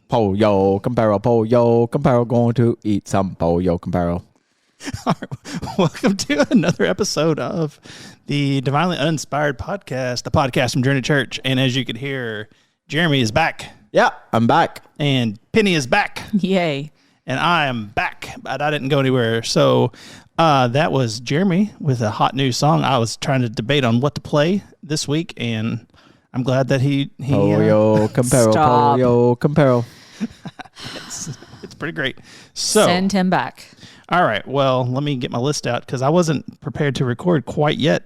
Pollo Comparo, going to eat some Pollo Comparo. All right. Welcome to another episode of the Divinely Uninspired podcast, the podcast from Journey Church. And as you can hear, Jeremy is back. Yeah, I'm back. And Penny is back. Yay. And I am back, but I didn't go anywhere. So that was Jeremy with a hot new song. I was trying to debate on what to play this week, and I'm glad that he Pollo Comparo, Stop. Pollo Comparo. it's pretty great. So Send him back. all right, well, let me get my list out because I wasn't prepared to record quite yet,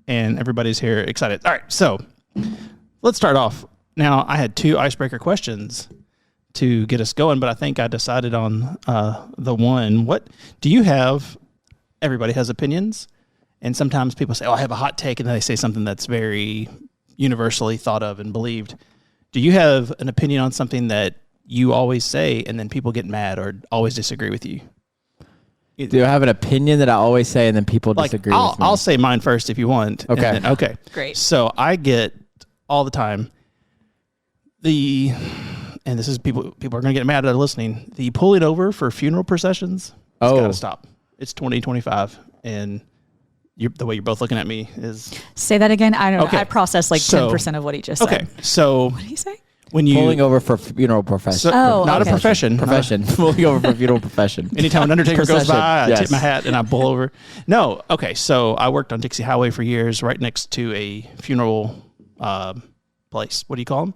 and everybody's here excited. All right, so let's start off. Now, I had 2 icebreaker questions to get us going, but I think I decided on the one. What do you have? Everybody has opinions, and sometimes people say, oh, I have a hot take, and then they say something that's very universally thought of and believed. Do you have an opinion on something that you always say, and then people get mad or always disagree with you? Do I have an opinion that I always say and then people disagree with me? I'll say mine first if you want. Okay. Okay. Great. So I get all the time and this is people are going to get mad at listening. The pulling over for funeral processions. It's got to stop. It's 2025, and the way you're both looking at me is. Say that again. I don't know. Okay. I processed like 10% of what he just said. Okay. So What did he say? when you Pulling over for funeral profession. not okay. a profession. Pulling over for funeral profession. Anytime an undertaker goes Procession, by, I yes. tip my hat and I pull over. No. Okay. So I worked on Dixie Highway for years, right next to a funeral place. What do you call them?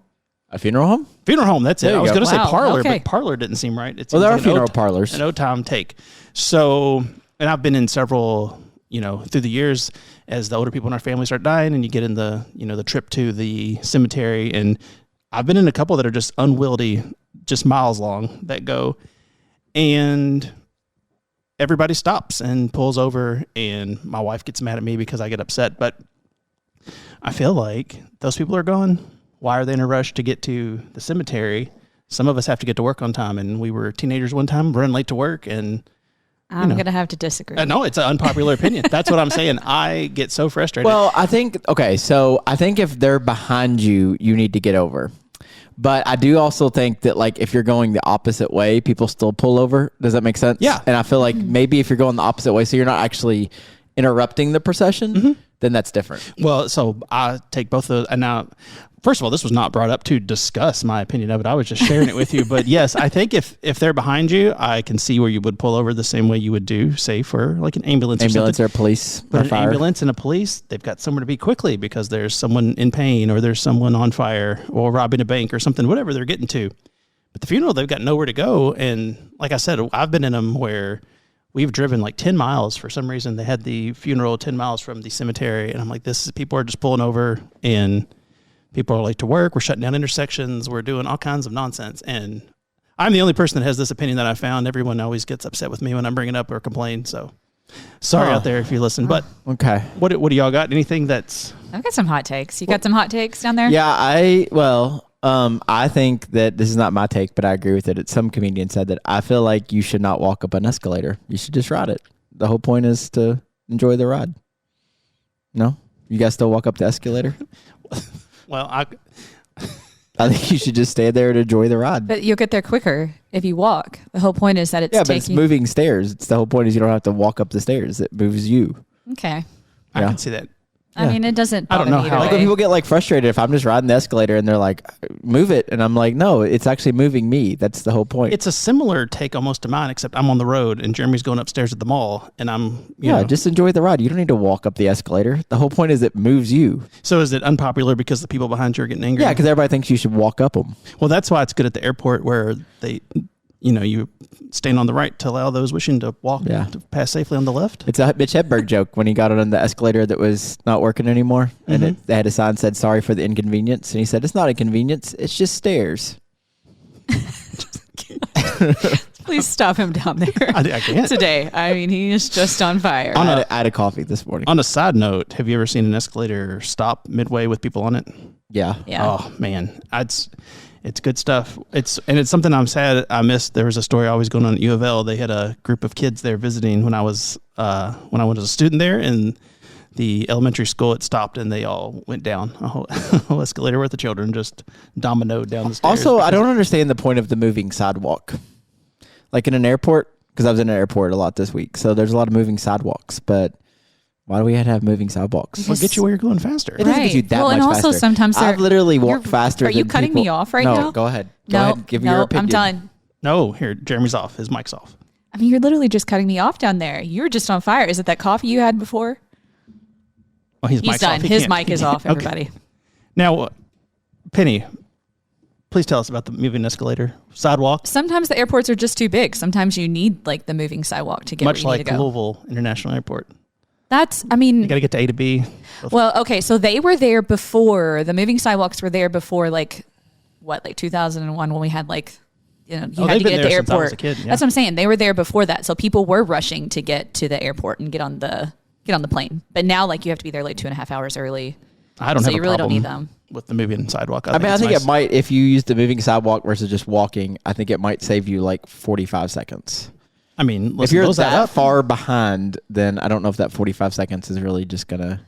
A funeral home? Funeral home. That's it. There you I was go. going to say Wow, parlor, okay. but parlor didn't seem right. It Well, seems there are like funeral parlors. An old-time take. So, and I've been in several, through the years as the older people in our family start dying and you get in the, the trip to the cemetery. And I've been in a couple that are just unwieldy, just miles long that go. And everybody stops and pulls over. And my wife gets mad at me because I get upset. But I feel like those people are gone. Why are they in a rush to get to the cemetery? Some of us have to get to work on time, and we were teenagers one time, running late to work, and I'm going to have to disagree. no, it's an unpopular opinion. That's what I'm saying. I get so frustrated. Well, I think if they're behind you, you need to get over. But I do also think that, like, if you're going the opposite way, people still pull over. Does that make sense? Yeah. And I feel like maybe if you're going the opposite way, so you're not actually interrupting the procession, then that's different. Well, so I take both of those. And now, first of all, this was not brought up to discuss my opinion of it. I was just sharing it with you. But yes, I think if they're behind you, I can see where you would pull over the same way you would do, say, for like an ambulance Or police But or an fire. ambulance and a police, they've got somewhere to be quickly because there's someone in pain or there's someone on fire or robbing a bank or something, whatever they're getting to. But the funeral, they've got nowhere to go. And like I said, I've been in them where we've driven like 10 miles. For some reason, they had the funeral 10 miles from the cemetery. And I'm like, people are just pulling over and people are late to work. We're shutting down intersections. We're doing all kinds of nonsense. And I'm the only person that has this opinion that I found. Everyone always gets upset with me when I'm bringing up or complain. So sorry out there if you listen. But Okay. what do y'all got? Anything that's... I've got some hot takes. You got some hot takes down there? Yeah, I think that this is not my take, but I agree with it. Some comedian said that I feel like you should not walk up an escalator. You should just ride it. The whole point is to enjoy the ride. No? You guys still walk up the escalator? Well, I think you should just stay there and enjoy the ride. But you'll get there quicker if you walk. The whole point is that it's but it's moving stairs. It's the whole point is you don't have to walk up the stairs. It moves you. Okay. I Yeah. can see that. I mean, it doesn't I don't bother know me how- either Like when way. people get like frustrated if I'm just riding the escalator and they're like, move it. And I'm like, no, it's actually moving me. That's the whole point. It's a similar take almost to mine, except I'm on the road and Jeremy's going upstairs at the mall and I'm, you know. just enjoy the ride. You don't need to walk up the escalator. The whole point is it moves you. So is it unpopular because the people behind you are getting angry? Yeah, because everybody thinks you should walk up them. Well, that's why it's good at the airport where they, you stand on the right to allow those wishing to walk to pass safely on the left. It's a Mitch Hedberg joke when he got on the escalator that was not working anymore. And they had a sign said, sorry for the inconvenience. And he said, it's not inconvenience. It's just stairs. Please stop him down there I can't. today. I mean, he is just on fire. I had a coffee this morning. On a side note, have you ever seen an escalator stop midway with people on it? Yeah. Oh man, it's good stuff. It's something I'm sad I missed. There was a story always going on at U of L. They had a group of kids there visiting when I was a student there, and the elementary school, it stopped and they all went down a whole escalator worth of children just dominoed down the stairs. Also, I don't understand the point of the moving sidewalk. Like in an airport, because I was in an airport a lot this week, so there's a lot of moving sidewalks, but why do we have to have moving sidewalks? Well, get you where you're going faster. It doesn't get you that much and also faster. sometimes I've literally walked faster Are you than cutting people. me off right no, now? Go ahead. Go ahead. Give me your opinion. I'm done. No, here, Jeremy's off. His mic's off. I mean, you're literally just cutting me off down there. You're just on fire. Is it that coffee you had before? Oh, his He's mic's done. off. His mic is off, Okay. everybody. Now, Penny, please tell us about the moving escalator sidewalk. Sometimes the airports are just too big. Sometimes you need like the moving sidewalk to get Much where you like need to go. Louisville International Airport. You got to get to A to B. Well, okay, so they were there before. The moving sidewalks were there before, like 2001 when we had like, you had to they've been get at there the since I was airport. a kid, yeah. That's what I'm saying. They were there before that, so people were rushing to get to the airport and get on the plane. But now, like, you have to be there like 2.5 hours early. I don't So have you a really don't problem need them. with the moving sidewalk. I think it's nice. it might, if you use the moving sidewalk versus just walking, I think it might save you like 45 seconds. I mean, listen, If you're those add that up. far behind, then I don't know if that 45 seconds is really just going to...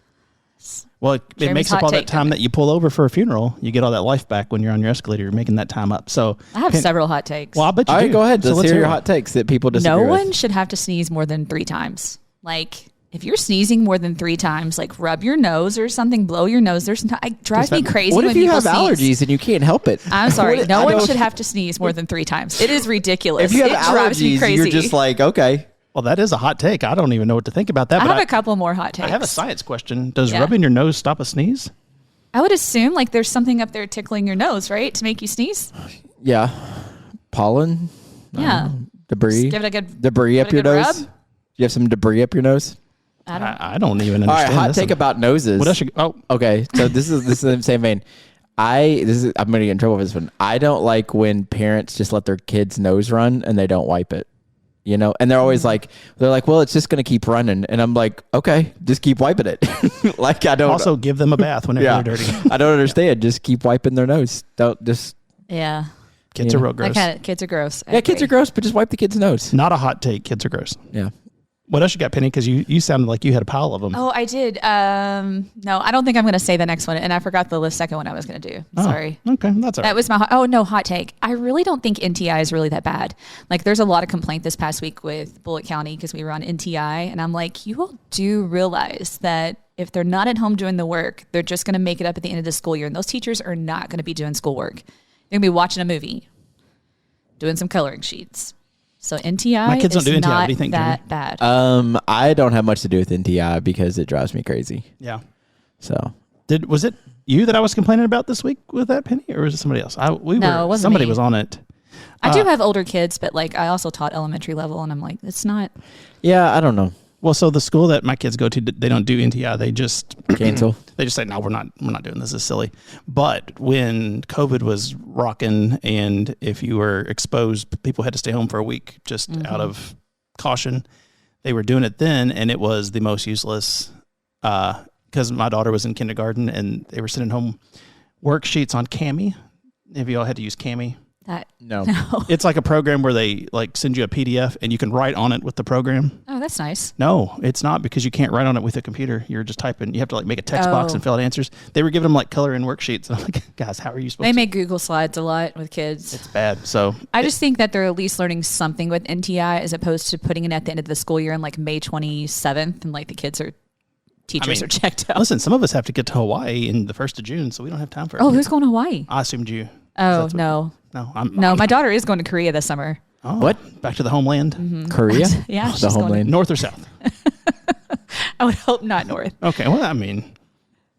Well, it Jeremy's makes up hot all that take. time that you pull over for a funeral. You get all that life back when you're on your escalator. You're making that time up. So I have several hot takes. Well, I bet you All right, do. go ahead. So Let's hear your it. hot takes that people disagree No with. one should have to sneeze more than 3 times. Like, if you're sneezing more than 3 times, like it your nose or something, blow your nose. It drives me crazy What when if you people have sneeze. allergies and you can't help it? I'm sorry. What- No I one don't- should have to sneeze more than 3 times. It is ridiculous. If you have it drives me allergies, crazy. you're just like, okay. Well, that is a hot take. I don't even know what to think about that. I but have a couple more hot takes. I have a science question. Does Yeah. rubbing your nose stop a sneeze? I would assume like there's something up there tickling your nose, right, to make you sneeze. Yeah. Pollen? Yeah. Debris? Just give it a good Debris give up it a your good nose? rub. You have some debris up your nose? I don't even All right, understand. hot this. take about noses. What else? Okay, so this is the same vein. I'm gonna get in trouble for this one. I don't like when parents just let their kids' nose run and they don't wipe it. You know, and they're always like, well, it's just gonna keep running, and I'm like, okay, just keep wiping it. Like I don't. Also, give them a bath whenever yeah, they're dirty. I don't understand. Just keep wiping their nose. Don't just. Yeah. Kids Yeah. are real gross. Kids are gross. I Yeah, kids agree. are gross, but just wipe the kid's nose. Not a hot take. Kids are gross. Yeah. What else you got, Penny? Because you sounded like you had a pile of them. Oh, I did. No, I don't think I'm going to say the next one, and I forgot the second one I was going to do. Oh, Sorry. Okay, that's all right. That was my hot take. I really don't think NTI is really that bad. Like, there's a lot of complaint this past week with Bullitt County because we were on NTI, and I'm like, you all do realize that if they're not at home doing the work, they're just going to make it up at the end of the school year, and those teachers are not going to be doing schoolwork. They're going to be watching a movie, doing some coloring sheets. So NTI My kids don't is do NTI. not What do you think, that bad. I don't have much to do with NTI because it drives me crazy. Yeah. So Was it you that I was complaining about this week with that, Penny, or was it somebody else? No, it wasn't Somebody me. was on it. I do have older kids, but like I also taught elementary level, and I'm like, it's not. yeah, I don't know. Well, so the school that my kids go to, they don't do NTI. They just Cancel. They just say, no, we're not doing this. This is silly. But when COVID was rocking, and if you were exposed, people had to stay home for a week just out of caution. They were doing it then, and it was the most useless because my daughter was in kindergarten, and they were sending home worksheets on Cami. Have you all had to use Cami? No. It's like a program where they like send you a PDF, and you can write on it with the program. Oh, that's nice. No, it's not, because you can't write on it with a computer. You're just typing. You have to like make a text box Oh. and fill out answers. They were giving them like color in worksheets. And I'm like, guys, how are you supposed They to? make Google Slides a lot with kids. It's bad. So I just think that they're at least learning something with NTI as opposed to putting it at the end of the school year on like May 27th, and like the teachers are checked out. listen, some of us have to get to Hawaii in the 1st of June, so we don't have time for it. Oh, who's going to Hawaii? I assumed you. Oh, That's what- no. No, My daughter is going to Korea this summer. Oh, What? Back to the homeland? Korea? Yeah, the she's going homeland. North or south? I would hope not north. Okay, well, I mean,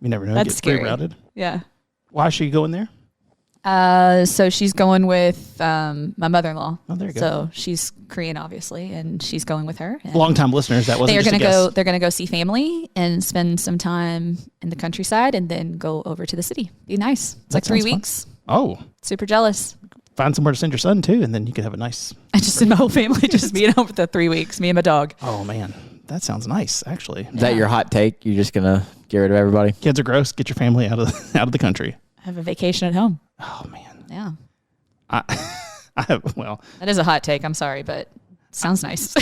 you never know. That's Get scary. rerouted. Yeah. Why is she going there? So she's going with my mother-in-law. Oh, there you go. So she's Korean, obviously, and she's going with her. And Long-time listeners, that wasn't they are just going a to guess. go. They're going to go see family and spend some time in the countryside, and then go over to the city. Be nice. It's like 3 sounds fun. weeks. Oh, Super jealous. find somewhere to send your son, too, and then you could have a nice... I just send my whole family just me at home for the 3 weeks. Me and my dog. Oh, man. That sounds nice, actually. Is that your hot take? You're just gonna get rid of everybody? Kids are gross. Get your family out of the country. Have a vacation at home. Oh, man. Yeah, I have, well, that is a hot take. I'm sorry, but it sounds nice.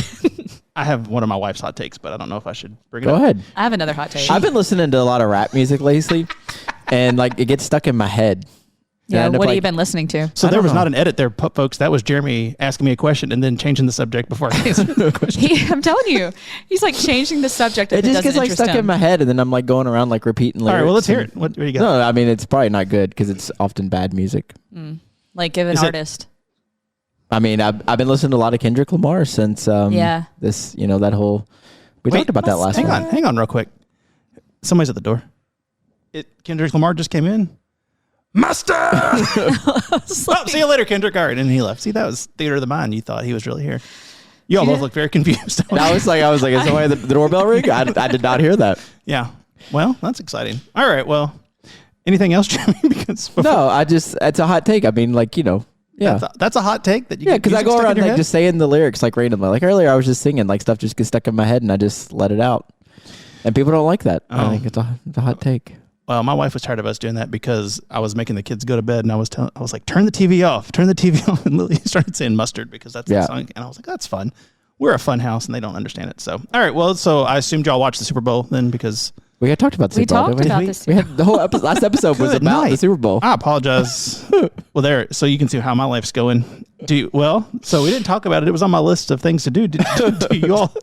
I have one of my wife's hot takes, but I don't know if I should bring it Go up. ahead. I have another hot take. I've been listening to a lot of rap music lately, and like it gets stuck in my head. Yeah, And what have like, you been listening to? So I there don't was know. not an edit there, folks. That was Jeremy asking me a question and then changing the subject before I answered the question. I'm telling you, he's like changing the subject. It just gets like stuck in my head, and then I'm like going around like repeating lyrics. All right, well, let's hear and- it. What do you got? No, I mean it's probably not good because it's often bad music. Like, give an Is it- artist. I mean, I've been listening to a lot of Kendrick Lamar since Yeah. this, that whole. We Wait, talked about that last Hang time. hang on real quick. Somebody's at the door. Kendrick Lamar just came in. Master! Oh, see you later, Kendrick. All right, and he left. See, that was theater of the mind. You thought he was really here. You all both look very confused. And I was like, is somebody at the doorbell ring? I did not hear that. Yeah. Well, that's exciting. All right. Well, anything else, Jeremy? Because No, it's a hot take. I mean, like, yeah. that's a hot take that you Yeah, get because I music go stuck in around your like head? just saying the lyrics like randomly. Like earlier, I was just singing, like stuff just gets stuck in my head, and I just let it out. And people don't like that. I Oh. think it's a hot take. Well, my wife was tired of us doing that because I was making the kids go to bed, and I was like, turn the TV off, and Lily started saying mustard because that's the song, and I was like, that's fun. We're a fun house, and they don't understand it. So, all right, well, so I assumed y'all watched the Super Bowl then because We had talked about the We Super Bowl. talked didn't about we? this. We had the whole last episode was Good about night. the Super Bowl. I apologize. Well, there, so you can see how my life's going. So we didn't talk about it. It was on my list of things to do. Do you all?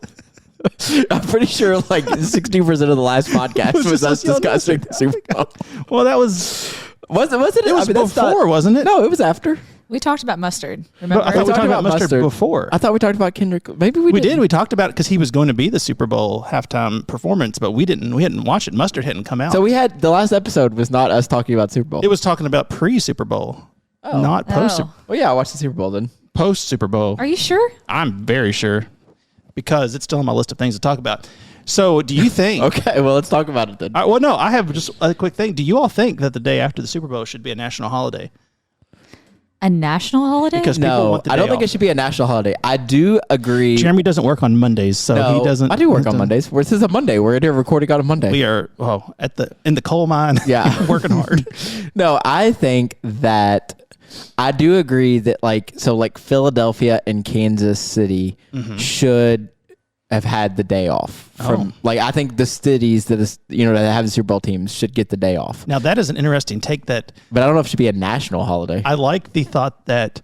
I'm pretty sure like 60% of the last podcast was us discussing the Super Bowl. Well, that was. Was it? It was that's before, wasn't it? No, it was after. We talked about mustard. Remember? I thought we talked talked about about mustard mustard. before. I thought we talked about Kendrick. Maybe we We did. did. We talked about it because he was going to be the Super Bowl halftime performance, but we didn't. We hadn't watched it. Mustard hadn't come out. So we had the last episode was not us talking about Super Bowl. It was talking about pre-Super Bowl, not post. Oh. Well, yeah, I watched the Super Bowl then. Post Super Bowl. Are you sure? I'm very sure because it's still on my list of things to talk about. So, do you think? Okay, well, let's talk about it then. Well, no. I have just a quick thing. Do you all think that the day after the Super Bowl should be a national holiday? A national holiday? Because people No, want the I don't day think off. it should be a national holiday. I do agree. Jeremy doesn't work on Mondays, so No, he doesn't. I do work on Mondays. This is a Monday. We're here recording on a Monday. We are in the coal mine. Yeah. working hard. No, I think that I do agree that like Philadelphia and Kansas City should have had the day off from I think the cities that have the Super Bowl teams should get the day off. Now that is an interesting take. That But I don't know if it should be a national holiday. I like the thought that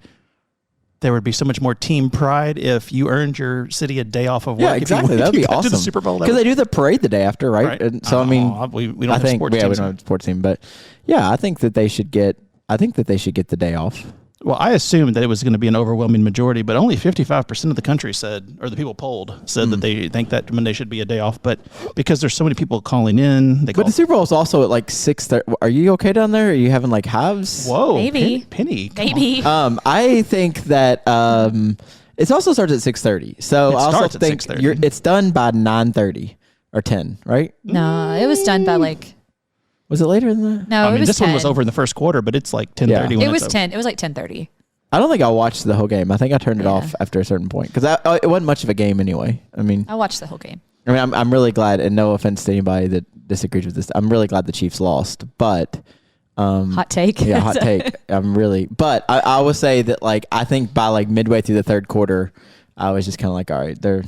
there would be so much more team pride if you earned your city a day off of work. Yeah, if you exactly. went- That'd if you be got to awesome. the Super Bowl Because they do the parade the day after, right? Right. And so I mean, we don't I have think sports we teams. don't have a sports team, but yeah, I think that they should get. I think that they should get the day off. Well, I assumed that it was going to be an overwhelming majority, but only 55% of the country said, or the people polled said that they think that Monday should be a day off. But because there's so many people calling in, But the Super Bowl is also at like 6:30. Are you okay down there? Are you having like halves? whoa, Maybe. Penny, come on. Maybe. I think that it also starts at 6:30. So It I also starts at think 6:30. it's done by 9:30 or 10, right? No, it was done by Was it later than that? no, I mean, it was this 10. one was over in the first quarter, but it's like 10:30. Yeah. when It was it's 10. It was like 10:30. I don't think I watched the whole game. I think I turned it Yeah. off after a certain point because it wasn't much of a game anyway. I mean, I watched the whole game. I'm really glad, and no offense to anybody that disagrees with this. I'm really glad the Chiefs lost, but Hot take. yeah, hot take. But I will say that I think by midway through the third quarter, I was just kind of like, all right, they're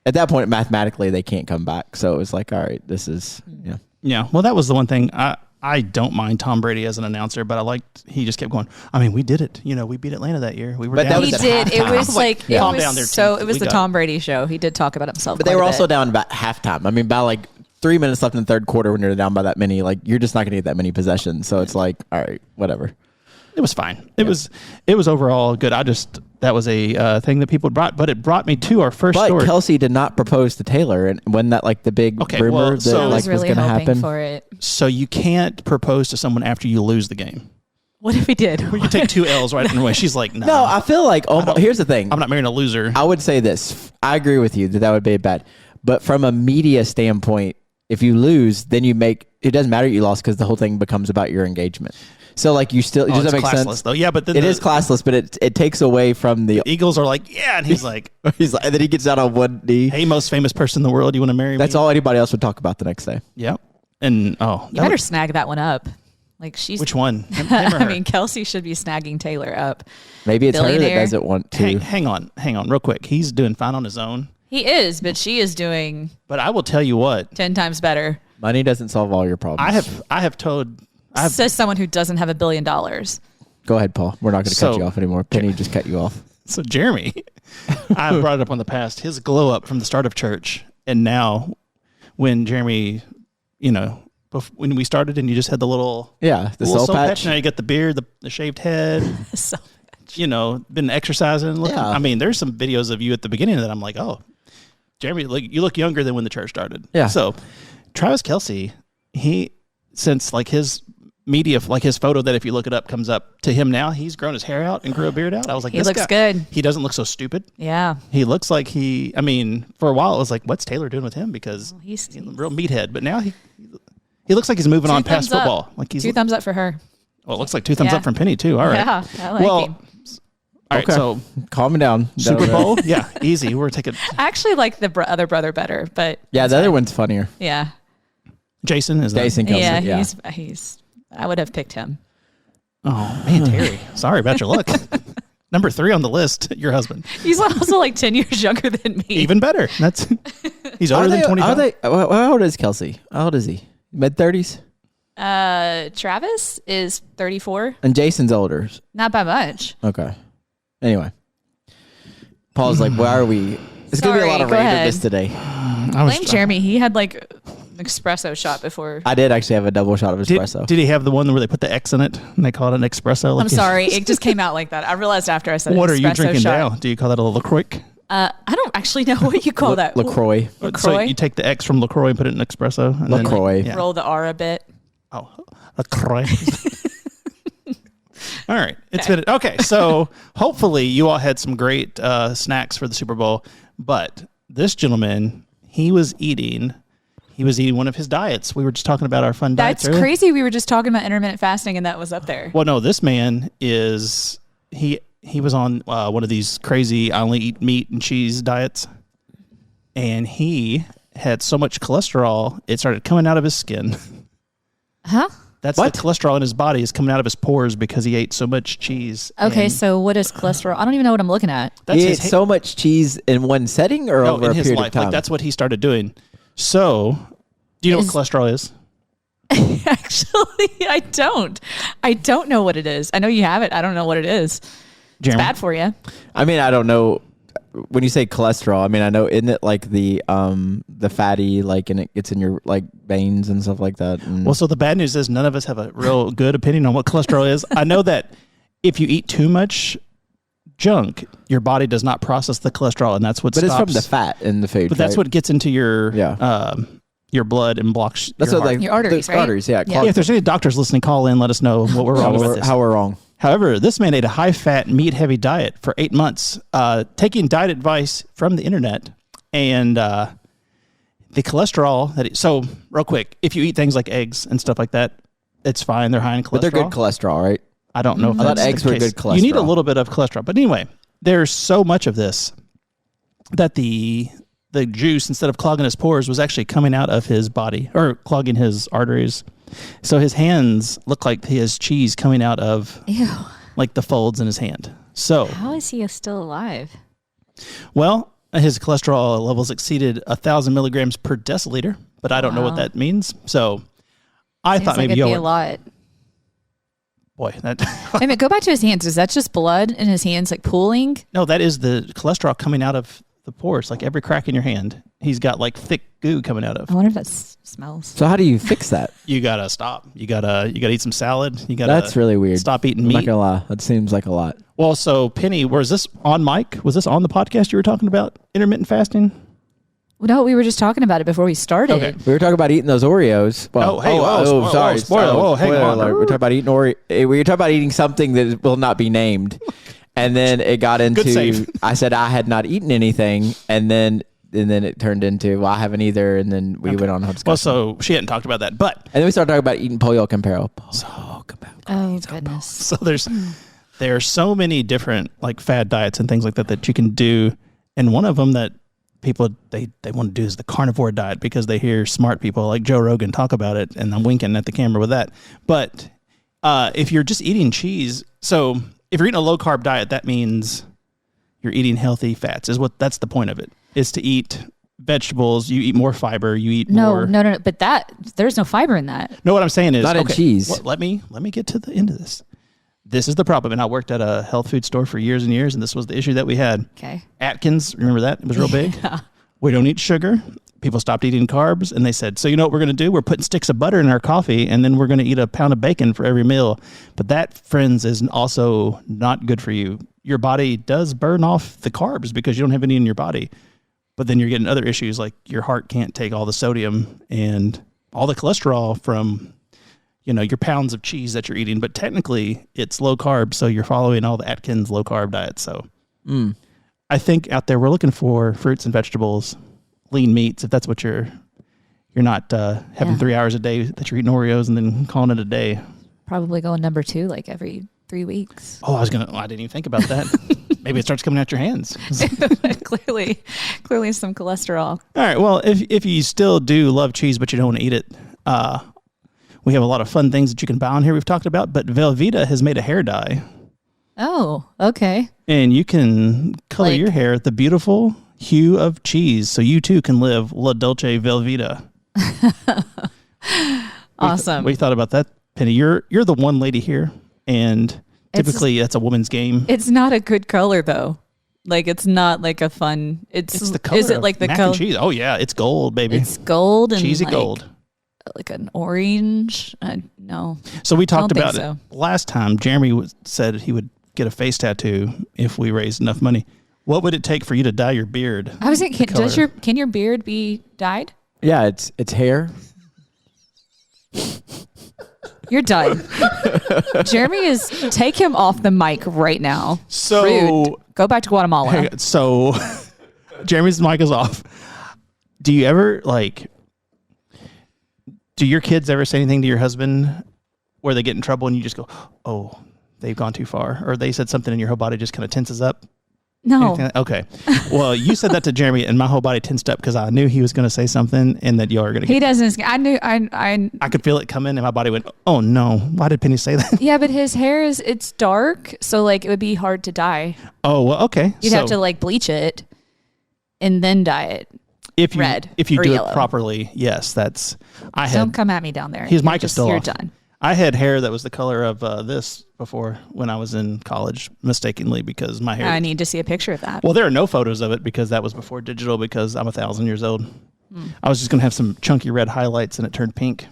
at that point mathematically they can't come back. So it was like, all right, this is yeah. Yeah, well, that was the one thing. I don't mind Tom Brady as an announcer, but he just kept going. I mean, we did it. We beat Atlanta that year. We were But down. that He was at did. It halftime. was like it Calm was down there, so. team. It was We the got Tom Brady show. He did talk about himself. But they quite were a also bit. down about halftime. I mean, by 3 minutes left in the third quarter, when you're down by that many, you're just not going to get that many possessions. So it's like, all right, whatever. It was fine. It was overall good. That was a thing that people brought, but it brought me to our first But story. Kelsey did not propose to Taylor, and when that the big Okay, rumor well, that so- I was really going to hoping happen. for it. So you can't propose to someone after you lose the game. What if he did? You take 2 L's right in the way. She's like, no, No, I feel like here's the thing. I'm not marrying a loser. I would say this. I agree with you that would be bad. But from a media standpoint, if you lose, then it doesn't matter you lost because the whole thing becomes about your engagement. So you still does it's that make classless, sense? though. Yeah, but then It is classless, but it takes away from the. Eagles are like, yeah, and he's like, He's like, and then he gets out on one knee. hey, most famous person in the world, you want to marry me? That's all anybody else would talk about the next day. Yep. And You better snag that one up. She's. which one? Him or I her? mean, Kelsey should be snagging Taylor up. Maybe it's her that Billionaire. doesn't want to. hang on, real quick. He's doing fine on his own. He is, but she is doing But I will tell you what. 10 times better. Money doesn't solve all your problems. I have told. Says someone who doesn't have $1 billion. Go ahead, Paul. We're not going to cut you off anymore. Penny just cut you off. So Jeremy, I brought it up on the past. His glow up from the start of church, and now when Jeremy, when we started, and you just had the little the little soul patch. Now you got the beard, the shaved head. So Been exercising. Looking, Yeah. I mean, there's some videos of you at the beginning that I'm like, oh, Jeremy, you look younger than when the church started. Yeah. So Travis Kelce, since like his media, like his photo that if you look it up comes up to him now, he's grown his hair out and grew a beard out. I was like, he this looks guy, good. He doesn't look so stupid. Yeah. He looks like for a while it was like, what's Taylor doing with him? Because He's a real meathead. But now he looks like he's moving on past football. Like he's 2 thumbs up for her. Well, it looks like 2 thumbs up from Penny too. All right. Yeah, I like him. All right. So calm down. Super Bowl, yeah, easy. We're taking I actually like the other brother better, but Yeah, the other one's funnier. yeah, Jason. Is that? Jason Kelce. yeah, he's. I would have picked him. Oh man, Terry. Sorry about your luck. Number 3 on the list, your husband. He's also like 10 years younger than me. Even better. He's older than 25. How old is Kelsey? How old is he? Mid-30s? Travis is 34. And Jason's older. Not by much. Okay. Anyway. Paul's like, why are we... It's going to be a lot of Sorry, go randomness today. Blame Jeremy. He had like an espresso shot before. I did actually have a double shot of espresso. Did he have the one where they put the X in it and they call it an espresso? I'm sorry. It just came out like that. I realized after I said What are you espresso drinking shot. now? Do you call that a LaCroix? I don't actually know what you call that. LaCroix. So LaCroix? you take the X from LaCroix and put it in espresso? And LaCroix. Then, Roll the R a bit. Oh, LaCroix. All right. It's been okay. So hopefully you all had some great snacks for the Super Bowl. But this gentleman, he was eating one of his diets. We were just talking about our fun diets. That's crazy. We were just talking about intermittent fasting, and that was up there. Well, no, this man is he was on one of these crazy I only eat meat and cheese diets, and he had so much cholesterol it started coming out of his skin. Huh? That's What? the cholesterol in his body is coming out of his pores because he ate so much cheese. Okay, and so what is cholesterol? I don't even know what I'm looking at. that's He his ate so much cheese in one setting or over in a his period life. of time? Like that's what he started doing. So, do you know what cholesterol is? Actually, I don't. I don't know what it is. I know you have it. I don't know what it is. Jeremy? It's bad for you. I mean, I don't know. When you say cholesterol, I mean, I know, isn't it like the fatty, like, and it gets in your like veins and stuff like that? And Well, so the bad news is none of us have a real good opinion on what cholesterol is. I know that if you eat too much junk, your body does not process the cholesterol, and that's what but stops. it's from the fat in the food. But that's right? what gets into your Yeah. Your blood and blocks That's your what heart. like Your arteries, the right? arteries, yeah. Yeah. Yeah, if there's any doctors listening, call in. Let us know what we're wrong about this. How we're wrong. However, this man ate a high-fat, meat-heavy diet for 8 months, taking diet advice from the internet, and the cholesterol that. So, real quick, if you eat things like eggs and stuff like that, it's fine. They're high in cholesterol. But they're good cholesterol, right? I don't know if I thought that's eggs the were case. good You need a cholesterol. little bit of cholesterol, but anyway, there's so much of this that the juice, instead of clogging his pores, was actually coming out of his body or clogging his arteries. So his hands look like he has cheese coming out of Ew. like the folds in his hand. So, How is he still alive? well, his cholesterol levels exceeded 1,000 milligrams per deciliter, but I don't know what Wow. that means. So I Seems thought like maybe it'd be you a lot. boy, that Wait a minute, go back to his hands. Is that just blood in his hands, like pooling? no, that is the cholesterol coming out of the pores, like every crack in your hand. He's got like thick goo coming out of. I wonder if that smells. So how do you fix that? You gotta stop. You gotta eat some salad. You gotta. That's really weird. Stop eating I'm not meat. gonna lie. That seems like a lot. Well, so Penny, was this on mic? Was this on the podcast you were talking about intermittent fasting? No, we were just talking about it before we started. Okay. We were talking about eating those Oreos. Well, Oh, hey, oh, sorry. spoiler. Oh, hang Spoiler on. alert. We were talking about eating Oreo. We were talking about eating something that will not be named, and then it got into. save. I said I had not eaten anything, and then it turned into well, I haven't either, and then we went on a discussion. Well, so she hadn't talked about that, but And then we started talking about eating Pollo Comparo. Pollo Comparo. Oh, goodness. so there are so many different like fad diets and things like that you can do, and one of them that people they want to do is the carnivore diet because they hear smart people like Joe Rogan talk about it, and I'm winking at the camera with that. But if you're just eating cheese, so if you're eating a low carb diet, that means you're eating healthy fats. That's the point of it. is to eat vegetables. You eat more fiber. You eat more. No. But there's no fiber in that. No, what I'm saying is not in cheese. Let me get to the end of this. This is the problem. And I worked at a health food store for years and years, and this was the issue that we had. Okay. Atkins, remember that? It was real big. Yeah. We don't eat sugar. People stopped eating carbs, and they said, so you know what we're going to do? We're putting sticks of butter in our coffee, and then we're going to eat a pound of bacon for every meal. But that, friends, is also not good for you. Your body does burn off the carbs because you don't have any in your body. But then you're getting other issues like your heart can't take all the sodium and all the cholesterol from, your pounds of cheese that you're eating. But technically, it's low carb, so you're following all the Atkins low carb diet. So I think out there we're looking for fruits and vegetables, lean meats, if that's what you're not having 3 hours a day that you're eating Oreos and then calling it a day. Probably going number 2 like every 3 weeks. Oh, I didn't even think about that. Maybe it starts coming out your hands. Clearly some cholesterol. All right. Well, if you still do love cheese, but you don't want to eat it, we have a lot of fun things that you can buy on here we've talked about, but Velveeta has made a hair dye. Oh, okay. And you can color your hair the beautiful hue of cheese, so you too can live La Dolce Velveeta. Awesome. What do you thought about that, Penny? You're the one lady here, and typically that's a woman's game. It's not a good color though. Like it's not like a fun. It's the color. Is it like the mac color? And cheese? Oh yeah, it's gold, baby. It's gold and cheesy gold. Like an orange. No. So we talked about so. it last time. Jeremy said he would get a face tattoo if we raised enough money. What would it take for you to dye your beard? I was thinking, can your beard be dyed? Yeah, it's hair. You're done. Jeremy take him off the mic right now. So rude. Go back to Guatemala. So Jeremy's mic is off. Do you ever do your kids ever say anything to your husband where they get in trouble and you just go, oh, they've gone too far? Or they said something and your whole body just kind of tenses up? No. Okay. Well, you said that to Jeremy, and my whole body tensed up because I knew he was going to say something, and that y'all are going to. He doesn't. I knew. I could feel it coming, and my body went, "Oh no! Why did Penny say that?" Yeah, but his hair it's dark, so it would be hard to dye. Oh well, okay. You'd have to bleach it, and then dye it. If you do yellow. it properly, yes, that's. Don't come at me down there. His mic is still You're off. done. I had hair that was the color of this before when I was in college, mistakenly, because my hair. I need to see a picture of that. Well, there are no photos of it because that was before digital, because I'm 1,000 years old. I was just going to have some chunky red highlights and it turned pink.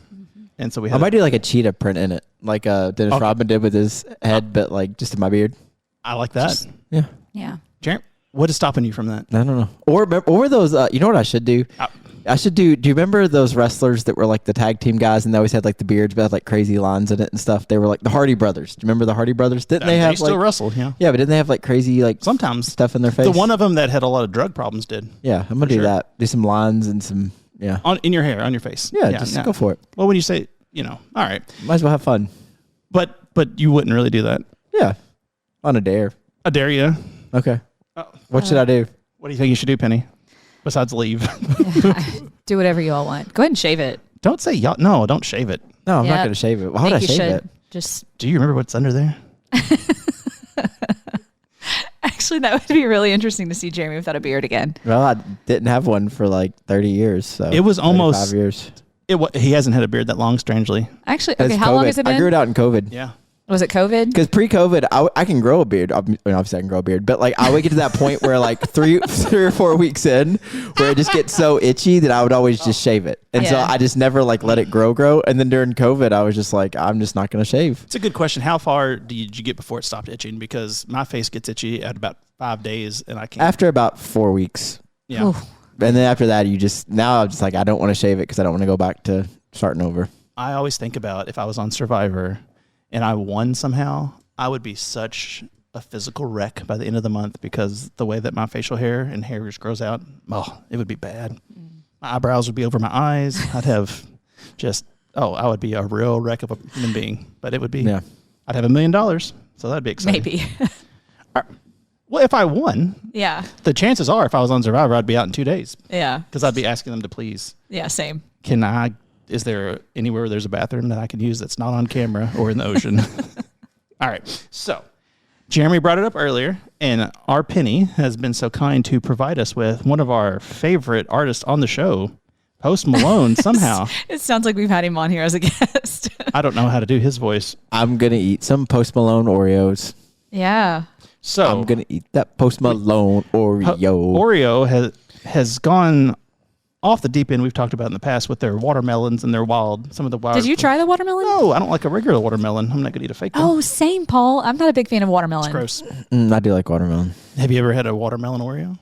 And so we had I might do like a cheetah print in it, like Dennis Rodman did with his head, but just in my beard. I like that. Yeah. Jeremy, what is stopping you from that? I don't know. Or those, you know what I should do? I should do you remember those wrestlers that were like the tag team guys and they always had like the beards but had like crazy lines in it and stuff? They were like the Hardy Brothers. Do you remember the Hardy Brothers? Didn't they have They still wrestled, yeah. Yeah, but didn't they have like crazy sometimes stuff in their face? The one of them that had a lot of drug problems did. Yeah, I'm going to do that. Do some lines and some, in your hair, on your face. Yeah, just go for it. Well, when you say, all right. Might as well have fun. But you wouldn't really do that. Yeah. On a dare. A dare, yeah. Okay. What should I do? What do you think you should do, Penny? Besides leave. Do whatever you all want. Go ahead and shave it. Don't say y'all. No, don't shave it. No, I'm not going to shave it. Why would I shave it? Do you remember what's under there? Actually, that would be really interesting to see Jeremy without a beard again. Well, I didn't have one for 30 years. So it was almost 5 years. He hasn't had a beard that long, strangely. Actually, okay, how long has it been? I grew it out in COVID. Yeah. Was it COVID? Because pre-COVID, I can grow a beard. Obviously, I can grow a beard. But I would get to that point where 3 or 4 weeks in, where it just gets so itchy that I would always just shave it. And so I just never let it grow. And then during COVID, I was just I'm just not going to shave. It's a good question. How far did you get before it stopped itching? Because my face gets itchy at about 5 days, and I can't. After about 4 weeks. Yeah. Oof. And then after that, now I'm just I don't want to shave it because I don't want to go back to starting over. I always think about if I was on Survivor and I won somehow, I would be such a physical wreck by the end of the month because the way that my facial hair and hair just grows out, it would be bad. My eyebrows would be over my eyes. I'd have I would be a real wreck of a human being. But it would be, I'd have $1 million, so that'd be exciting. Maybe. Well, if I won, the chances are if I was on Survivor, I'd be out in 2 days. Yeah. Because I'd be asking them to please. Yeah, same. Is there anywhere where there's a bathroom that I can use that's not on camera or in the ocean? All right. So, Jeremy brought it up earlier, and our Penny has been so kind to provide us with one of our favorite artists on the show, Post Malone, somehow. It sounds like we've had him on here as a guest. I don't know how to do his voice. I'm going to eat some Post Malone Oreos. Yeah. So I'm going to eat that Post Malone Oreo. Oreo has gone off the deep end we've talked about in the past with their watermelons and their some of the wild. Did you try the watermelon? No, I don't like a regular watermelon. I'm not going to eat a fake one. Oh, same, Paul. I'm not a big fan of watermelon. It's gross. I do like watermelon. Have you ever had a watermelon Oreo?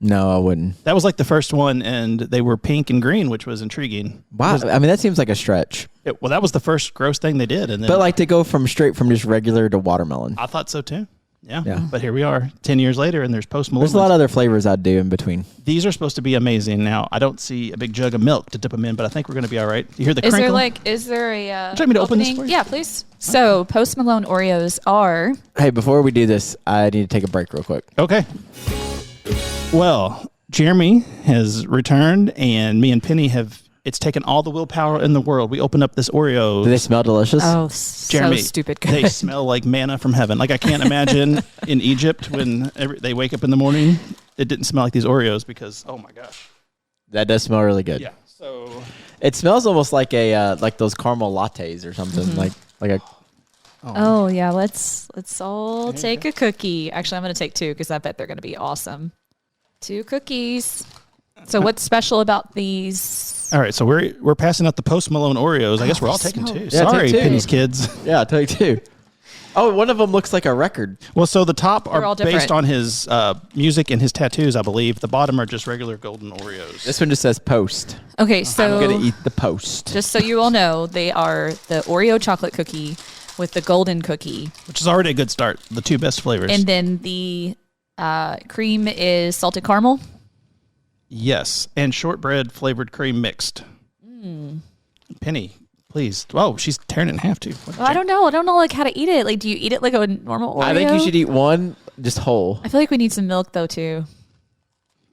No, I wouldn't. That was like the first one, and they were pink and green, which was intriguing. Wow. I mean, that seems like a stretch. Well, that was the first gross thing they did. And then But like to go straight from just regular to watermelon. I thought so too. Yeah. Yeah. But here we are 10 years later, and there's Post Malone. There's a lot of other flavors I'd do in between. These are supposed to be amazing. Now, I don't see a big jug of milk to dip them in, but I think we're going to be all right. You hear the Is crinkle? there a Would you like me to open this for you? Yeah, please. So Post Malone Oreos are Hey, before we do this, I need to take a break real quick. Okay. Well, Jeremy has returned, and me and Penny it's taken all the willpower in the world. We opened up this Oreo. Do they smell delicious? Jeremy, so stupid good. They smell like manna from heaven. Like I can't imagine in Egypt when they wake up in the morning, it didn't smell like these Oreos because, oh my gosh. That does smell really good. Yeah. So It smells almost like a like those caramel lattes or something. Mm-hmm. Like a. Oh yeah, let's all take a cookie. Actually, I'm going to take two because I bet they're going to be awesome. 2 cookies. So what's special about these? all right, so we're passing out the Post Malone Oreos. I guess we're all taking 2. Yeah, Sorry, take 2. Penny's kids. Yeah, I'll take 2. Oh, one of them looks like a record. Well, so the top They're all are based different. on his music and his tattoos, I believe. The bottom are just regular golden Oreos. This one just says Post. Okay, so I'm gonna eat the Post. just so you all know, they are the Oreo chocolate cookie with the golden cookie, Which is already a good start. The 2 best flavors. and then the cream is salted caramel. Yes, and shortbread flavored cream mixed. Penny, please. Oh, she's tearing it in half too. Well, I don't know. I don't know like how to eat it. Like, do you eat it like a normal Oreo? I think you should eat one just whole. I feel like we need some milk though too.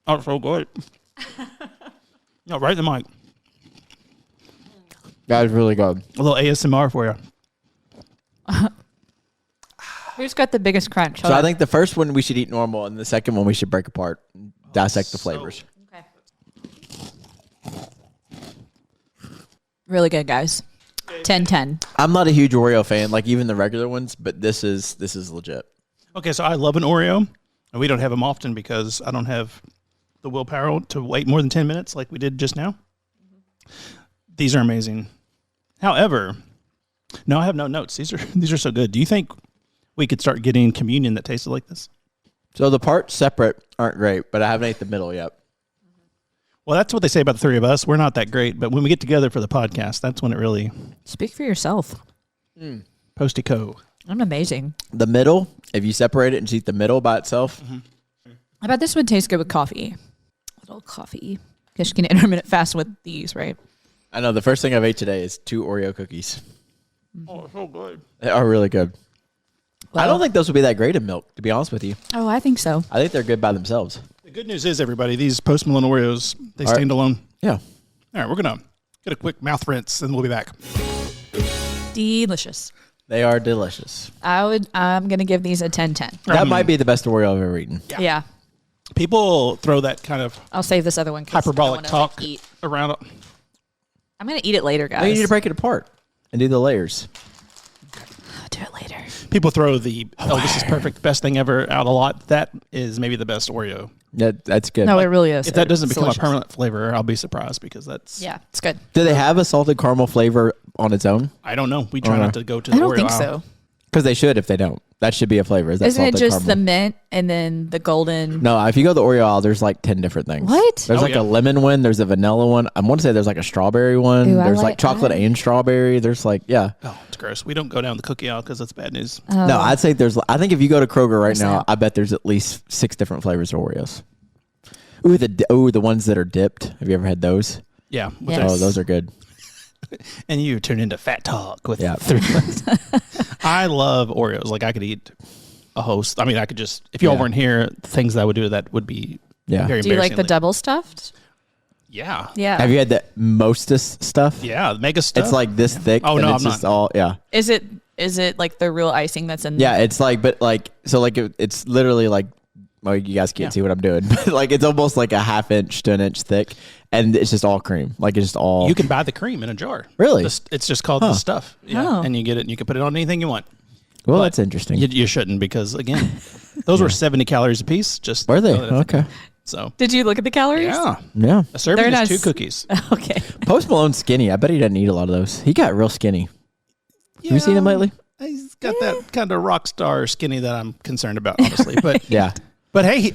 Oh, so good. No, right in the mic. That was really good. A little ASMR for you. Who's got the biggest crunch? So I think the first one we should eat normal, and the second one we should break apart, and dissect the flavors. Okay. Really good, guys. 10-10. I'm not a huge Oreo fan, like even the regular ones, but this is legit. Okay, so I love an Oreo, and we don't have them often because I don't have the willpower to wait more than 10 minutes like we did just now. These are amazing. However, no, I have no notes. These are so good. Do you think we could start getting communion that tasted like this? So the parts separate aren't great, but I haven't ate the middle yet. Well, that's what they say about the 3 of us. We're not that great, but when we get together for the podcast, that's when it really Speak for yourself. Posty Co. I'm amazing. The middle, if you separate it and just eat the middle by itself, I bet this would taste good with coffee. A little coffee. Guess you can intermittent fast with these, right? I know the first thing I've ate today is 2 Oreo cookies. Oh, so good. They are really good. I don't think those would be that great in milk, to be honest with you. Oh, I think so. I think they're good by themselves. The good news is, everybody, these Post Malone Oreos, they stand alone. Yeah. All right, we're going to get a quick mouth rinse, and we'll be back. Delicious. They are delicious. I'm going to give these a 10-10. That might be the best Oreo I've ever eaten. Yeah. People throw that kind of I'll save this other one. 'Cause hyperbolic I don't talk wanna, eat. around it. I'm going to eat it later, guys. No, you need to break it apart and do the layers. I'll do it later. People throw the, this is perfect, best thing ever out a lot. That is maybe the best Oreo. Yeah, that's good. No, it really is. If that doesn't It's become delicious. a permanent flavor, I'll be surprised because that's... Yeah, it's good. Do they have a salted caramel flavor on its own? I don't know. We try Okay. not to go to the I don't Oreo think aisle. so. Because they should if they don't. That should be a flavor. Is that Isn't it salted just the caramel? mint and then the golden? No, if you go to the Oreo aisle, there's like 10 different things. What? There's Oh, like yeah. a lemon one. There's a vanilla one. I want to say there's like a strawberry one. Ooh, I there's like like- chocolate and strawberry. There's like, yeah. Oh, it's gross. We don't go down the cookie aisle because that's bad news. No, I'd say I think if you go to Kroger right What's now, that? I bet there's at least 6 different flavors of Oreos. Ooh, the ones that are dipped. Have you ever had those? Yeah. with Yes. that- Oh, those are good. And you turn into fat talk with Yeah. 3 months. I love Oreos. Like I could eat a host. I mean, I could just, if y'all Yeah. weren't here, things that I would do that would be Yeah. very Do you like the embarrassingly- double stuffed? Yeah. Yeah. Have you had the Mostis stuff? Yeah. Mega stuff. It's like this thick. Oh, and no, it's I'm just not. all, yeah. Is it Is it like the real icing that's in? Yeah, it's like, but like, so like it's literally like, well, you guys can't see what I'm doing, but like it's almost like a half inch to an inch thick, and it's just all cream. Like it's just all. You can buy the cream in a jar. Really? It's just called the stuff. Yeah, Oh. and you get it, and you can put it on anything you want. Well, But that's interesting. You shouldn't, because again, those were 70 calories a piece. Just Were they? know that it's- Okay. So Did you look at the calories? yeah, Yeah. a serving They're is not 2 cookies. Okay. Post Malone's skinny. I bet he doesn't eat a lot of those. He got real skinny. Have you seen him lately? He's got that kind of rock star skinny that I'm concerned about, honestly. But Yeah. but hey,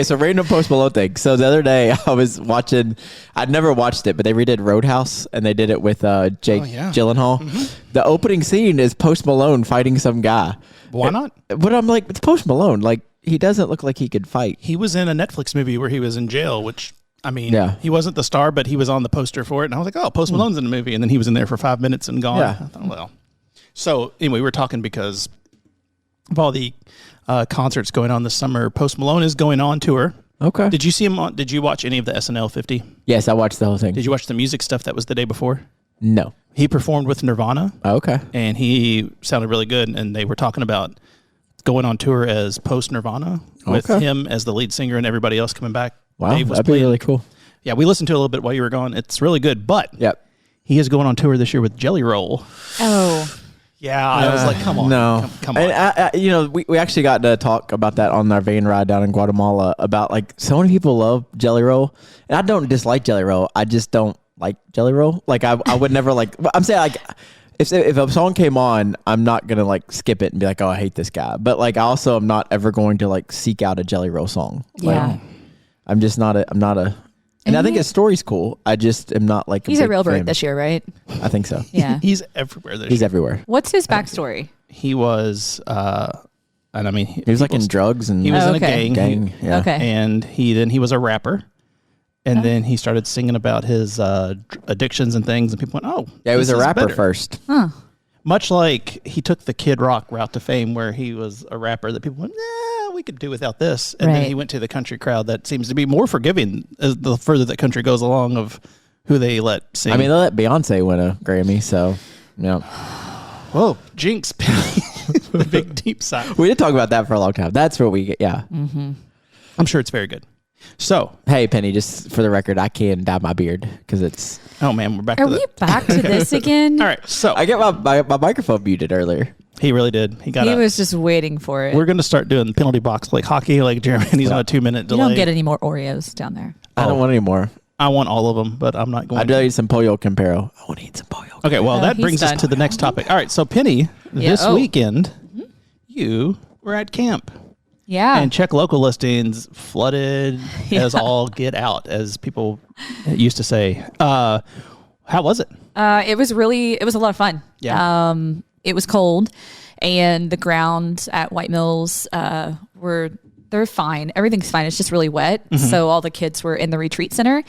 So random Post Malone thing. So the other day I was watching, I'd never watched it, but they redid Roadhouse and they did it with Jake Gyllenhaal. The opening scene is Post Malone fighting some guy. why not? But I'm like, it's Post Malone. Like, he doesn't look like he could fight. He was in a Netflix movie where he was in jail, which, I mean, Yeah. he wasn't the star, but he was on the poster for it. And I was like, oh, Post Malone's in the movie. And then he was in there for 5 minutes and gone. Yeah. I thought, well. So anyway, we were talking because of all the concerts going on this summer. Post Malone is going on tour. Okay. Did you see him did you watch any of the SNL 50? Yes, I watched the whole thing. Did you watch the music stuff that was the day before? No. He performed with Nirvana. Okay. And he sounded really good. And they were talking about going on tour as post Nirvana with him as the lead singer and everybody else coming back. Wow, Dave was that'd be playing. really cool. Yeah, we listened to it a little bit while you were gone. It's really good. But Yep. he is going on tour this year with Jelly Roll. Oh. Yeah, I was like, come on. No. Come on. And we actually got to talk about that on our van ride down in Guatemala about like so many people love Jelly Roll. And I don't dislike Jelly Roll. I just don't like Jelly Roll. Like I would never like, I'm saying like, if a song came on, I'm not going to like skip it and be like, oh, I hate this guy. But like, I also am not ever going to like seek out a Jelly Roll song. Like, Yeah. I'm just not and I think his story's cool. I just am not like He's a big real bird fan. this year, right? I think so. Yeah. He's everywhere this He's year. everywhere. What's his backstory? He was, and I mean, He was like in drugs and he was Oh, in a okay. gang. gang. Yeah. Okay. And he was a rapper. And then he started singing about his addictions and things. And people went, oh. Yeah, he was this a is rapper better. first. Huh. Much like he took the Kid Rock route to fame, where he was a rapper that people went, nah, we could do without this. And then Right. he went to the country crowd that seems to be more forgiving as the further that country goes along of who they let sing. I mean, they let Beyonce win a Grammy, so yeah. whoa, jinx, big deep sigh. We did talk about that for a long time. That's what we get. Yeah. I'm sure it's very good. So, Hey, Penny, just for the record, I can dye my beard because it's. oh man, we're back Are to we the. back to this again? All right, so I get my microphone muted earlier. he really did. He got He it. was just waiting for it. We're going to start doing penalty box like hockey, like Jeremy. And he's on a 2-minute You delay. don't get any more Oreos down there. I don't want any more. I want all of them, but I'm not going I'd rather eat some Pollo Comparo. I want to eat some Pollo. Okay, well, Oh, that he's brings us done. to the next topic. All right, so Penny, Yeah, this oh. weekend, you were at camp, Yeah. and check local listings flooded as all get out, as people used to say. How was it? It was a lot of fun. Yeah. It was cold, and the ground at White Mills they're fine. Everything's fine. It's just really wet. So all the kids were in the retreat center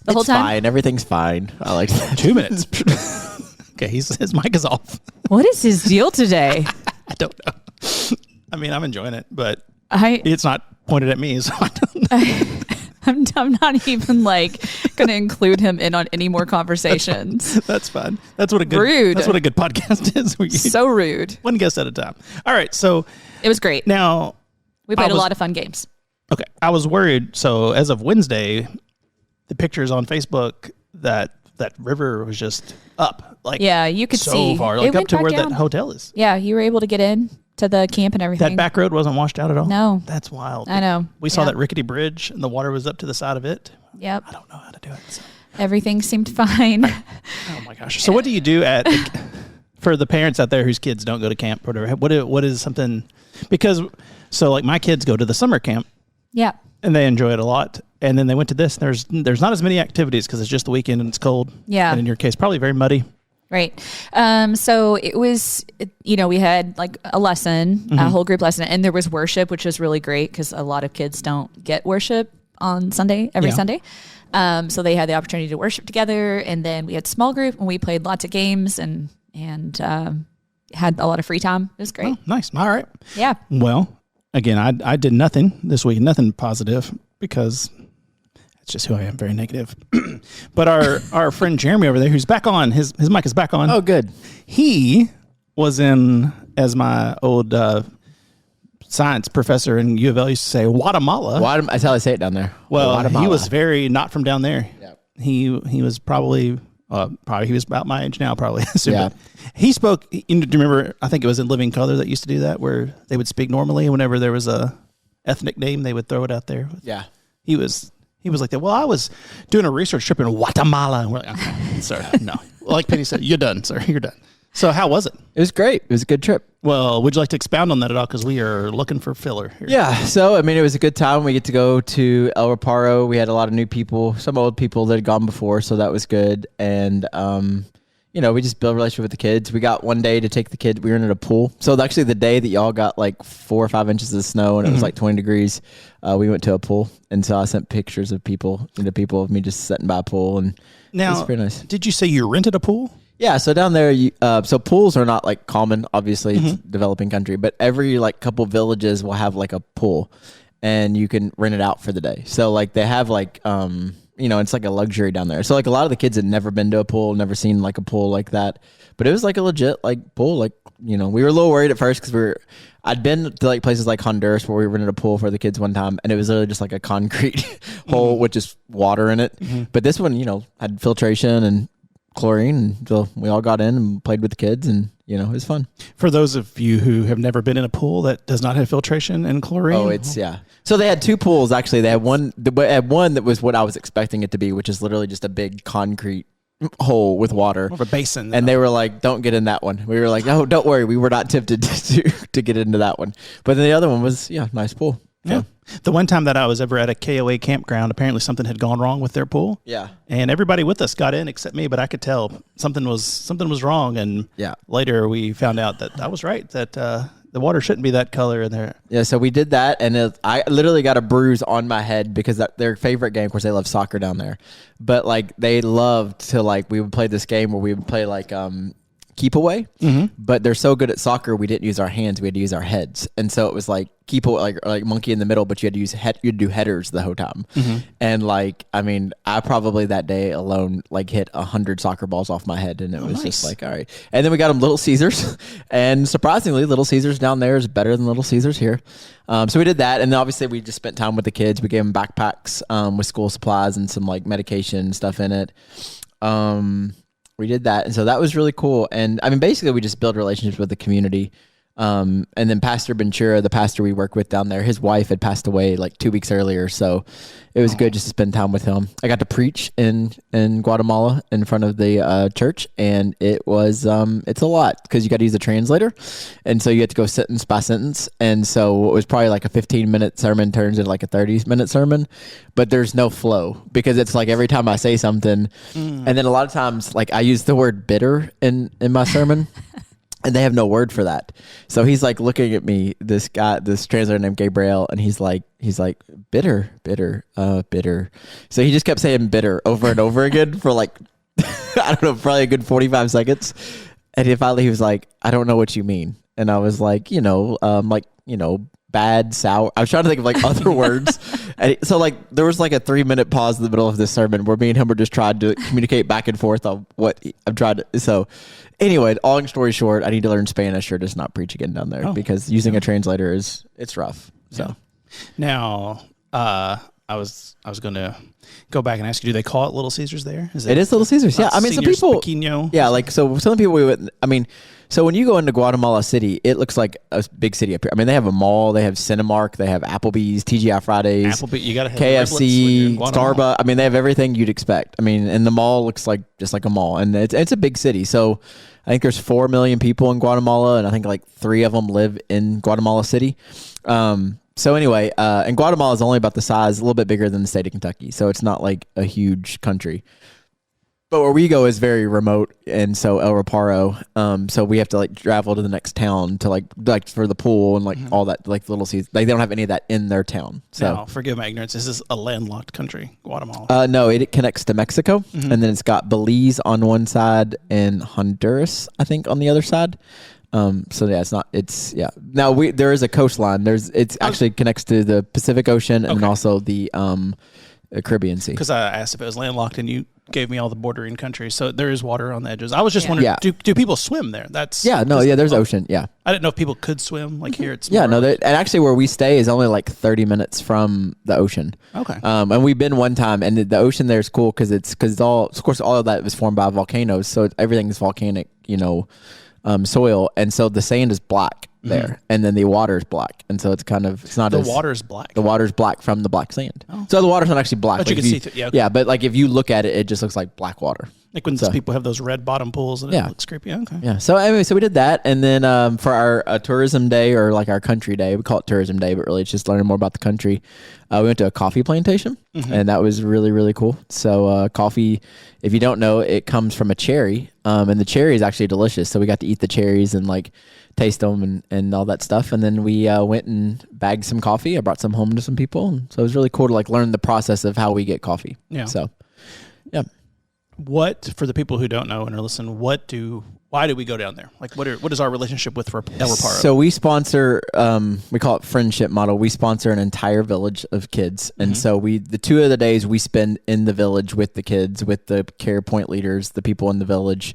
the whole It's time. fine. Everything's fine. I like that. 2 minutes. Okay, his mic is off. What is his deal today? I don't know. I mean, I'm enjoying it, but I it's not pointed at me, so I don't know. I'm not even like going to include him in on any more conversations. That's fine. That's what a good Rude. That's what a good podcast is. We So rude. one guest at a time. All right, so It was great. now We played I was- a lot of fun games. okay, I was worried. So as of Wednesday, the pictures on Facebook that river was just up, like Yeah, you could so see. far, It like up went to back where down. that hotel is. Yeah, you were able to get in to the camp and everything. That back road wasn't washed out at all. No. That's wild. I know. We saw Yeah. that rickety bridge, and the water was up to the side of it. Yep. I don't know how to do it. So. Everything seemed fine. Oh my gosh! So what do you do for the parents out there whose kids don't go to camp or whatever? What is something? Because so like my kids go to the summer camp Yeah. and they enjoy it a lot, and then they went to this. There's not as many activities because it's just the weekend and it's cold. Yeah. And in your case, probably very muddy. Right. So it was, we had like a lesson, a whole group lesson, and there was worship, which was really great because a lot of kids don't get worship on Sunday, every Yeah. Sunday. So they had the opportunity to worship together, and then we had small group and we played lots of games and had a lot of free time. It was great. Oh, nice. All right. Yeah. Well, again, I did nothing this week, nothing positive because it's just who I am, very negative. But our friend Jeremy over there, who's back on, his mic is back on. Oh, good. He was in, as my old science professor in U of L used to say, Guatemala. That's how they say it down there. Well, Guatemala. he was very not from down there. Yep. He was probably he was about my age now, probably. Yeah. He spoke. Do you remember? I think it was in Living Color that used to do that, where they would speak normally, and whenever there was a ethnic name, they would throw it out there. Yeah. He was like that. Well, I was doing a research trip in Guatemala, and we're like, okay, sir, no. Like Penny said, you're done, sir. You're done. So how was it? It was great. It was a good trip. Well, would you like to expound on that at all? Because we are looking for filler here. Yeah. So, I mean, it was a good time. We get to go to El Reparo. We had a lot of new people, some old people that had gone before. So that was good. And, we just built a relationship with the kids. We got one day to take the kids. We were in a pool. So actually the day that y'all got like 4 or 5 inches of snow and it was like 20 degrees, we went to a pool. And so I sent pictures of people of me just sitting by a pool. And now, it was pretty nice. Did you say you rented a pool? Yeah, so down there, so pools are not like common. Obviously, it's a developing country, but every like couple villages will have like a pool, and you can rent it out for the day. So like they have like it's like a luxury down there. So like a lot of the kids had never been to a pool, never seen like a pool like that, but it was like a legit like pool. Like we were a little worried at first because I'd been to like places like Honduras where we rented a pool for the kids one time, and it was literally just like a concrete hole with just water in it. But this one, had filtration and chlorine, and so we all got in and played with the kids, and it was fun. For those of you who have never been in a pool that does not have filtration and chlorine, so they had 2 pools actually. They had one that was what I was expecting it to be, which is literally just a big concrete hole with water, of a basin, and they were like, don't get in that one. We were like, oh, don't worry, we were not tempted to get into that one. But then the other one was nice pool. So. Yeah. The one time that I was ever at a KOA campground, apparently something had gone wrong with their pool. Yeah. And everybody with us got in except me, but I could tell something was wrong. And later we found out that I was right, that the water shouldn't be that color in there. Yeah, so we did that, and I literally got a bruise on my head because their favorite game, of course, they love soccer down there. But like they loved to we would play this game where we would play like keep away, but they're so good at soccer, we didn't use our hands, we had to use our heads. And so it was like keep away, like monkey in the middle, but you had to you'd do headers the whole time. And I probably that day alone hit 100 soccer balls off my head, and it was just like, all right. And then we got them Little Caesars, and surprisingly, Little Caesars down there is better than Little Caesars here. So we did that, and then obviously we just spent time with the kids. We gave them backpacks with school supplies and some medication and stuff in it. We did that, and so that was really cool. And basically we just build relationships with the community. And then Pastor Ventura, the pastor we work with down there, his wife had passed away 2 weeks earlier, so it was good just to spend time with him. I got to preach in Guatemala in front of the church, and it was it's a lot because you got to use a translator, and so you had to go sentence by sentence. And so it was probably a 15-minute sermon turns into a 30-minute sermon, but there's no flow because it's every time I say something, and then a lot of times I use the word bitter in my sermon. And they have no word for that. So he's looking at me, this translator named Gabriel, and he's like, bitter. So he just kept saying bitter over and over again for I don't know, probably a good 45 seconds. And then finally he was like, I don't know what you mean. And I was like, bad, sour. I was trying to think of other words. And so there was a 3-minute pause in the middle of this sermon where me and him were just trying to communicate back and forth on what I'm trying to. So anyway, long story short, I need to learn Spanish or just not preach again down there because using a translator it's rough. So now I was going to go back and ask you, do they call it Little Caesars there? It is Little Caesars. Yeah. Some people, Pequeño? Yeah. So some people so when you go into Guatemala City, it looks like a big city up here. They have a mall, they have Cinemark, they have Applebee's, TGI Fridays, you gotta have KFC, Starbucks. They have everything you'd expect. And the mall looks just like a mall, and it's a big city. So I think there's 4 million people in Guatemala, and I think 3 of them live in Guatemala City. So anyway, and Guatemala is only about the size, a little bit bigger than the state of Kentucky. So it's not a huge country. But where we go is very remote, and so El Reparo. So we have to travel to the next town to for the pool and all that Little Caesars. They don't have any of that in their town. So now, forgive my ignorance. This is a landlocked country, Guatemala. No, it connects to Mexico, and then it's got Belize on one side and Honduras, I think, on the other side. So yeah, it's not. It's yeah. Now there is a coastline. It's actually connects to the Pacific Ocean and also the Caribbean Sea. Because I asked if it was landlocked, and you gave me all the bordering countries, so there is water on the edges. I was just wondering, do people swim there? There's ocean. Yeah, I didn't know if people could swim. Like here, it's and actually where we stay is only like 30 minutes from the ocean. Okay, and we've been one time, and the ocean there is cool because all of that was formed by volcanoes, so everything is volcanic, soil, and so the sand is black there, and then the water is black, and so it's not the water's black. The water's black from the black sand, so the water's not actually black. But you can see through. Yeah, okay. Yeah, but like if you look at it, it just looks like black water. Like when people have those red bottom pools and it looks creepy. Okay. Yeah. So anyway, we did that, and then for our tourism day, or like our country day, we call it tourism day, but really it's just learning more about the country. We went to a coffee plantation, and that was really, really cool. So coffee, if you don't know, it comes from a cherry, and the cherry is actually delicious. So we got to eat the cherries and like taste them and all that stuff. And then we went and bagged some coffee. I brought some home to some people. And so it was really cool to like learn the process of how we get coffee. Yeah. So, yeah. What, for the people who don't know and are listening, why do we go down there? Like what is our relationship with El Reparo? So we sponsor, we call it friendship model. We sponsor an entire village of kids. And so the 2 of the days we spend in the village with the kids, with the care point leaders, the people in the village.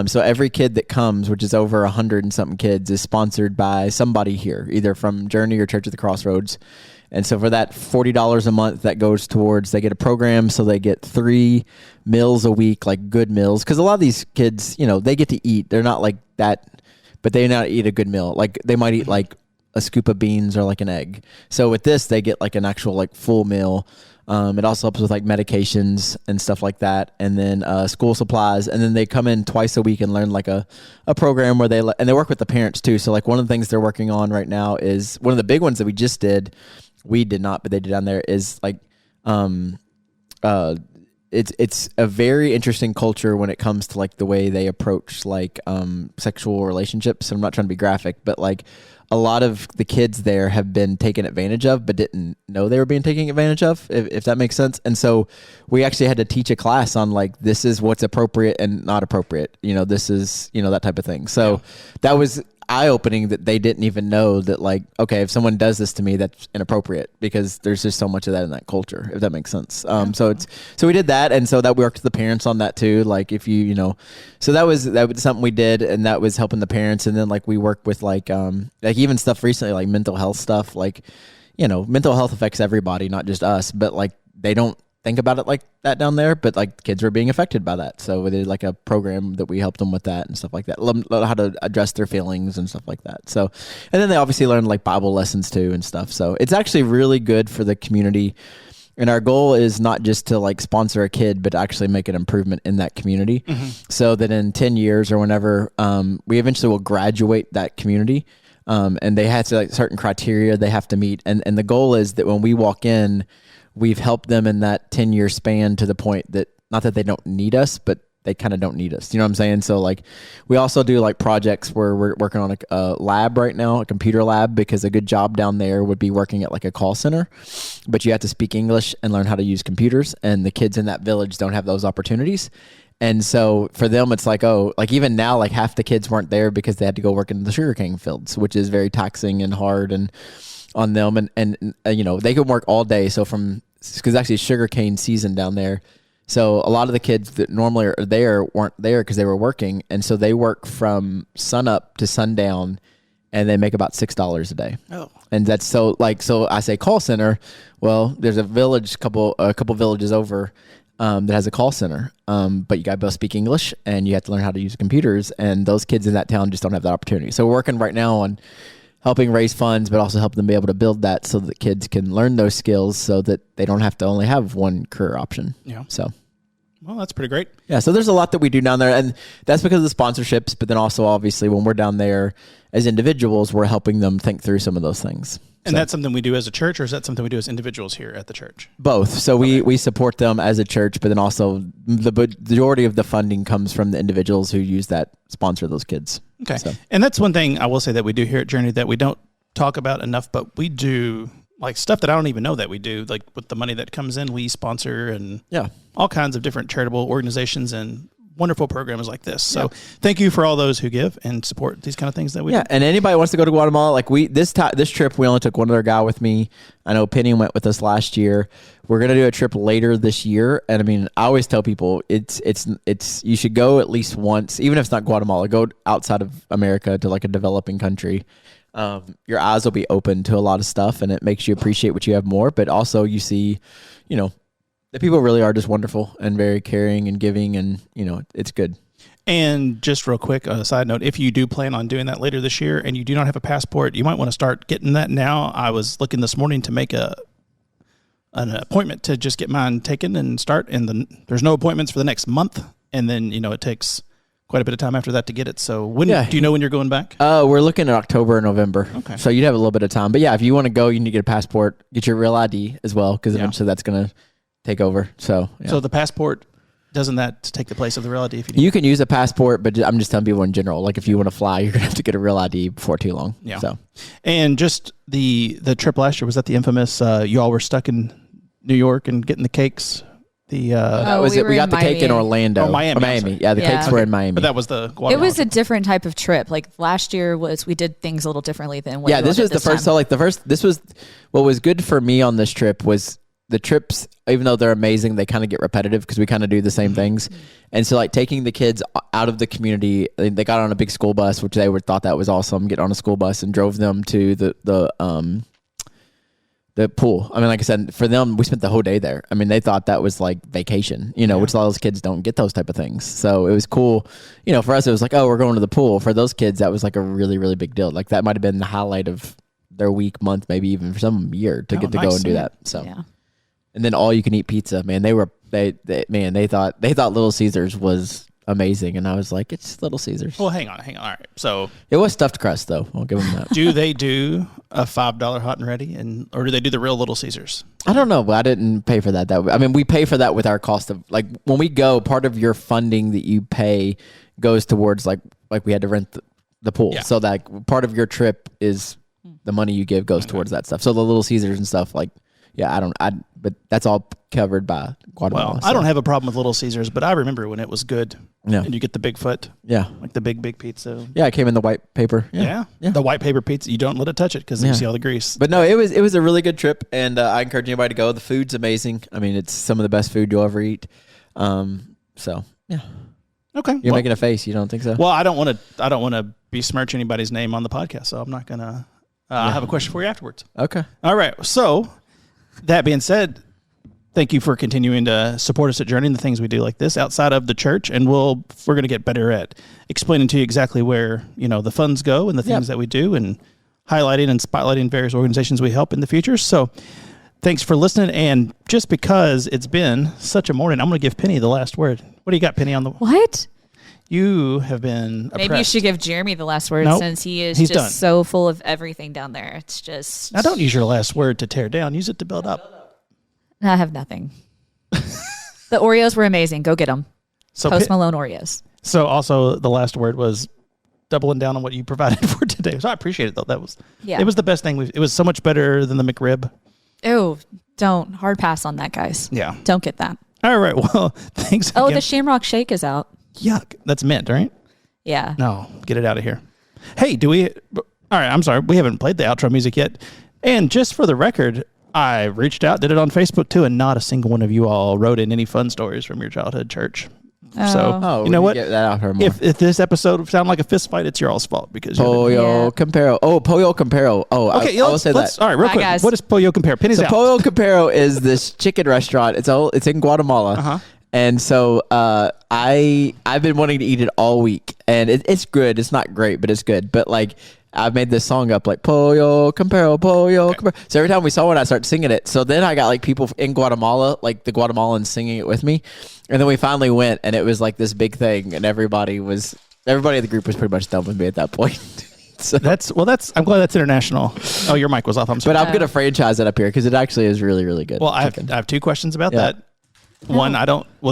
So every kid that comes, which is over 100 and something kids, is sponsored by somebody here, either from Journey or Church of the Crossroads. And so for that $40 a month, that goes towards, they get a program, so they get 3 meals a week, like good meals. Because a lot of these kids, they get to eat. They're not like that, but they not eat a good meal. Like they might eat like a scoop of beans or like an egg. So with this, they get like an actual like full meal. It also helps with like medications and stuff like that, and then school supplies, and then they come in twice a week and learn like a program where they work with the parents too. So like one of the things they're working on right now is one of the big ones that we did not, but they did down there, is like it's a very interesting culture when it comes to like the way they approach like sexual relationships. I'm not trying to be graphic, but like a lot of the kids there have been taken advantage of, but didn't know they were being taken advantage of, if that makes sense. And so we actually had to teach a class on like, this is what's appropriate and not appropriate. This is, that type of thing. So that was eye-opening, that they didn't even know that like, okay, if someone does this to me, that's inappropriate, because there's just so much of that in that culture, if that makes sense. So we did that. And so that we worked with the parents on that too. Like if so that was something we did, and that was helping the parents. And then like we work with like even stuff recently, like mental health stuff, like, mental health affects everybody, not just us, but like they don't think about it like that down there, but like kids were being affected by that. So we did like a program that we helped them with that and stuff like that, learn how to address their feelings and stuff like that. So, and then they obviously learn like Bible lessons too and stuff. So it's actually really good for the community. And our goal is not just to like sponsor a kid, but to actually make an improvement in that community, so that in 10 years or whenever, we eventually will graduate that community. And they have to like certain criteria they have to meet. And the goal is that when we walk in, we've helped them in that 10-year span to the point that, not that they don't need us, but they kind of don't need us. You know what I'm saying? So like we also do like projects where we're working on a lab right now, a computer lab, because a good job down there would be working at like a call center, but you have to speak English and learn how to use computers. And the kids in that village don't have those opportunities. And so for them, it's like, like even now, like half the kids weren't there because they had to go work in the sugarcane fields, which is very taxing and hard and on them. And they could work all day. So because actually sugarcane season down there. So a lot of the kids that normally are there weren't there because they were working. And so they work from sun up to sundown, and they make about $6 a day. Oh. And that's so I say call center. Well, there's a couple villages over, that has a call center. But you got to both speak English, and you have to learn how to use computers. And those kids in that town just don't have that opportunity. So we're working right now on helping raise funds, but also help them be able to build that so that kids can learn those skills, so that they don't have to only have one career option. Yeah. So, well, that's pretty great. Yeah. So there's a lot that we do down there, and that's because of the sponsorships. But then also, obviously, when we're down there as individuals, we're helping them think through some of those things. And that's something we do as a church, or is that something we do as individuals here at the church? Both. So we support them as a church, but then also the majority of the funding comes from the individuals who use that, sponsor those kids. Okay. So. And that's one thing I will say that we do here at Journey that we don't talk about enough, but we do like stuff that I don't even know that we do. Like with the money that comes in, we sponsor and all kinds of different charitable organizations. And wonderful programs like this. So thank you for all those who give and support these kind of things that we do. And anybody wants to go to Guatemala, like this trip, we only took one other guy with me. I know Penny went with us last year. We're going to do a trip later this year. And I mean, I always tell people it's you should go at least once, even if it's not Guatemala, go outside of America to like a developing country. Your eyes will be open to a lot of stuff, and it makes you appreciate what you have more. But also you see, the people really are just wonderful and very caring and giving, and it's good. And just real quick, a side note, if you do plan on doing that later this year and you do not have a passport, you might want to start getting that now. I was looking this morning to make an appointment to just get mine taken and start, and then there's no appointments for the next month, and then it takes quite a bit of time after that to get it. So do you know when you're going back? We're looking at October or November. Okay. So you'd have a little bit of time. But yeah, if you want to go, you need to get a passport, get your real ID as well, because eventually that's going to take over. So the passport, doesn't that take the place of the real ID? You can use a passport, but I'm just telling people in general, like if you want to fly, you're going to have to get a real ID before too long. Yeah. So. And just the trip last year, was that the infamous, you all were stuck in New York and getting the cakes? We got the cake in Orlando. Oh, Miami. Yeah, the cakes were in Miami. But that was the Guatemala. It was a different type of trip. Like last year we did things a little differently than what this was the first. So like this was what was good for me on this trip was the trips, even though they're amazing, they kind of get repetitive because we kind of do the same things. And so like taking the kids out of the community, they got on a big school bus, which they thought that was awesome, get on a school bus and drove them to the pool. I mean, like I said, for them, we spent the whole day there. I mean, they thought that was like vacation, which a lot of those kids don't get those type of things. So it was cool. For us, it was like, oh, we're going to the pool. For those kids, that was like a really, really big deal. Like that might have been the highlight of their week, month, maybe even for some year to get to go and do that. So, and then all you can eat pizza, man. They thought Little Caesars was amazing, and I was like, it's Little Caesars. Well, hang on. All right, so it was stuffed crust, though. I'll give them that. Do they do a $5 hot and ready, or do they do the real Little Caesars? I don't know, but I didn't pay for that. We pay for that with our cost of like when we go. Part of your funding that you pay goes towards like we had to rent the pool, so that part of your trip is the money you give goes towards that stuff. So the Little Caesars and stuff like. Yeah, but that's all covered by Guatemala. Well, I don't have a problem with Little Caesars, but I remember when it was good. Yeah. And you get the Bigfoot. Yeah. Like the big pizza. Yeah, it came in the white paper. Yeah. The white paper pizza. You don't let it touch it because you see all the grease. But no, it was a really good trip, and I encourage anybody to go. The food's amazing. I mean, it's some of the best food you'll ever eat. So, yeah. Okay. You're making a face. You don't think so? Well, I don't want to besmirch anybody's name on the podcast, so I'm not going to. I have a question for you afterwards. Okay. All right. So, that being said, thank you for continuing to support us at Journey and the things we do like this outside of the church. And we're going to get better at explaining to you exactly where, the funds go and the things that we do and highlighting and spotlighting various organizations we help in the future. So thanks for listening. And just because it's been such a morning, I'm going to give Penny the last word. What do you got, Penny, on the... What? You have been oppressed. Maybe you should give Jeremy the last word since he's just done. So full of everything down there. It's just... Now, don't use your last word to tear down. Use it to build up. I have nothing. The Oreos were amazing. Go get them. So Post Malone Oreos. So also the last word was doubling down on what you provided for today. So I appreciate it, though. It was the best thing. It was so much better than the McRib. Oh, don't. Hard pass on that, guys. Yeah. Don't get that. All right. Well, thanks again. Oh, the Shamrock Shake is out. Yuck. That's mint, right? Yeah. No, get it out of here. Hey, all right, I'm sorry. We haven't played the outro music yet. And just for the record, I reached out, did it on Facebook too, and not a single one of you all wrote in any fun stories from your childhood church. So, you know what? Get that out here more. If this episode sounded like a fist fight, it's your all's fault because Pollo Comparo. Oh, Pollo Comparo. Oh, okay. I will say that. All right, real quick. Guys. What is Pollo Comparo? Penny's out. Pollo Comparo is this chicken restaurant. It's in Guatemala. Uh-huh. And so I've been wanting to eat it all week, and it's good. It's not great, but it's good. But like I've made this song up like Pollo Comparo, Pollo Comparo. So every time we saw it, I start singing it. So then I got like people in Guatemala, like the Guatemalans singing it with me. And then we finally went, and it was like this big thing, and everybody in the group was pretty much done with me at that point. So I'm glad that's international. Oh, your mic was off. I'm sorry. But I'm gonna franchise it up here because it actually is really, really good. Well, I have two questions about that. One,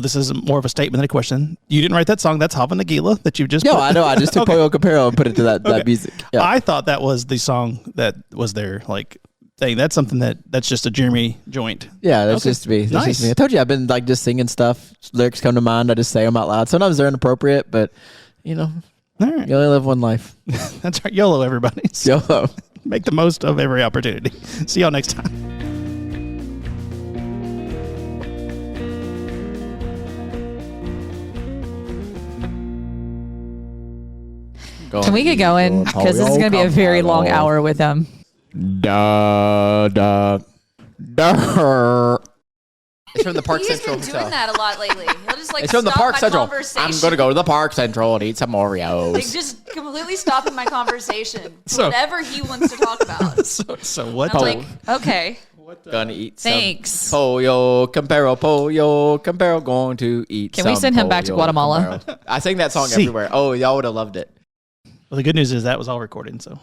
this is more of a statement than a question. You didn't write that song. That's Hava Nagila that you just No, I know. I just took Pollo Comparo and put it to that music. Yeah. I thought that was the song that was their like thing. That's something that's just a Jeremy joint. Yeah, that's just me. That's just me. I told you I've been like just singing stuff. Lyrics come to mind. I just say them out loud. Sometimes they're inappropriate, but you know, All right. you only live one life. That's right. YOLO, everybody. YOLO. Make the most of every opportunity. See y'all next time. Can we get going? Because this is going to be a very long hour with him. Da da da. It's from the Park He's Central been Hotel. doing that a lot lately. He'll just like It's from the stop Park my Central. conversation. I'm gonna go to the Park Central and eat some Oreos. Like just completely stopping my conversation. So- Whatever he wants to talk about. So what? I'm like, okay, Gonna eat thanks. some Pollo Comparo, Pollo Comparo, going to eat Can some we send him back to Pollo Guatemala? Comparo. I sing that song See. everywhere. Oh, y'all would have loved it. Well, the good news is that was all recorded, so.